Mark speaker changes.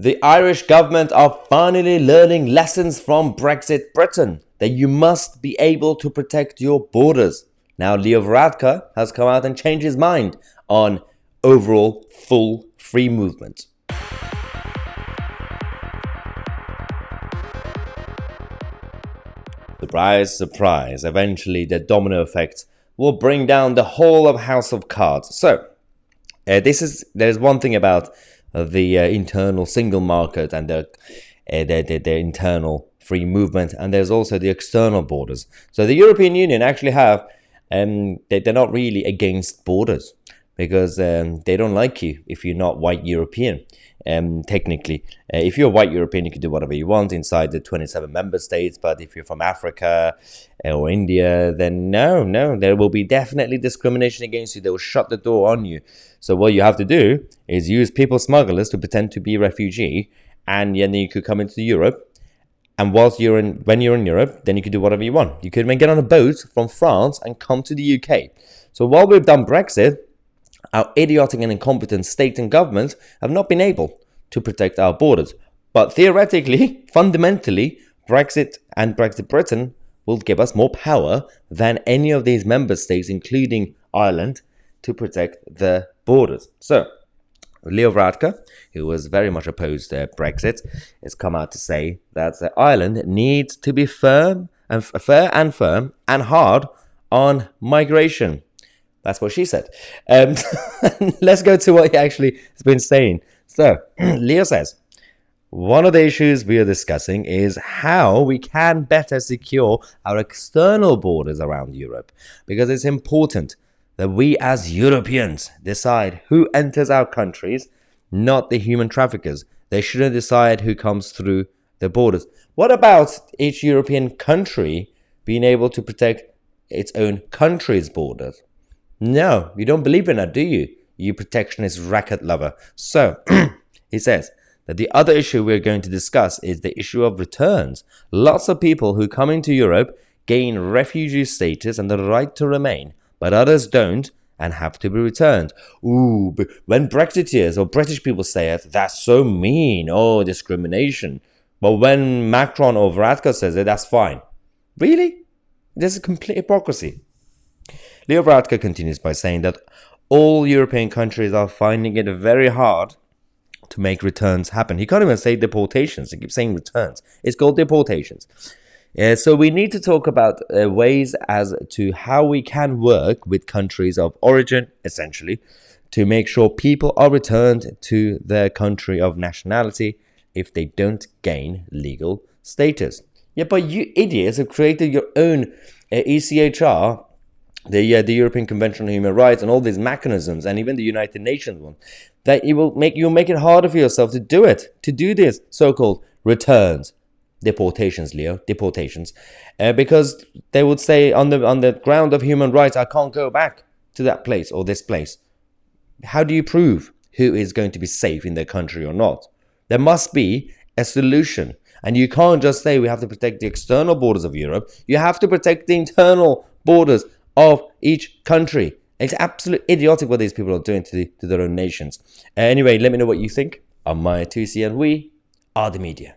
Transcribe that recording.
Speaker 1: The Irish government are finally learning lessons from Brexit Britain that you must be able to protect your borders. Now, Leo Varadkar has come out and changed his mind on overall full free movement. Surprise, surprise. Eventually, the domino effect will bring down the whole of House of Cards. So, there's one thing about the internal single market and the internal free movement, and there's also the external borders. So the European Union actually have they're not really against borders because they don't like you if you're not white European. Technically, if you're a white European, you can do whatever you want inside the 27 member states. But if you're from Africa or India, then no, there will be definitely discrimination against you. They will shut the door on you. So what you have to do is use people smugglers to pretend to be a refugee, and then you could come into Europe. And when you're in Europe, then you can do whatever you want. You could even get on a boat from France and come to the UK. So while we've done Brexit, our idiotic and incompetent state and governments have not been able to protect our borders. But theoretically, fundamentally, Brexit and Brexit Britain will give us more power than any of these member states, including Ireland, to protect their borders. So, Leo Varadkar, who was very much opposed to Brexit, has come out to say that Ireland needs to be fair and hard on migration. That's what she said. Let's go to what he actually has been saying. So, Leo says, one of the issues we are discussing is how we can better secure our external borders around Europe, because it's important that we as Europeans decide who enters our countries, not the human traffickers. They shouldn't decide who comes through the borders. What about each European country being able to protect its own country's borders? No, you don't believe in that, do you? You protectionist racket lover. So, he says that the other issue we're going to discuss is the issue of returns. Lots of people who come into Europe gain refugee status and the right to remain, but others don't and have to be returned. Ooh, but when Brexiteers or British people say it, that's so mean. Oh, discrimination. But when Macron or Varadkar says it, that's fine. Really? This is complete hypocrisy. Leo Varadkar continues by saying that all European countries are finding it very hard to make returns happen. He can't even say deportations. He keeps saying returns. It's called deportations. So we need to talk about ways as to how we can work with countries of origin, essentially, to make sure people are returned to their country of nationality if they don't gain legal status. Yeah, but you idiots have created your own ECHR, the European Convention on Human Rights, and all these mechanisms, and even the United Nations one, that you'll make it harder for yourself to do this so-called returns, deportations, Leo, deportations, because they would say on the ground of human rights, I can't go back to that place or this place. How do you prove who is going to be safe in their country or not? There must be a solution. And you can't just say we have to protect the external borders of Europe. You have to protect the internal borders of each country. It's absolutely idiotic what these people are doing to their own nations. Anyway, let me know what you think. I'm Maya Tusi, and we are the media.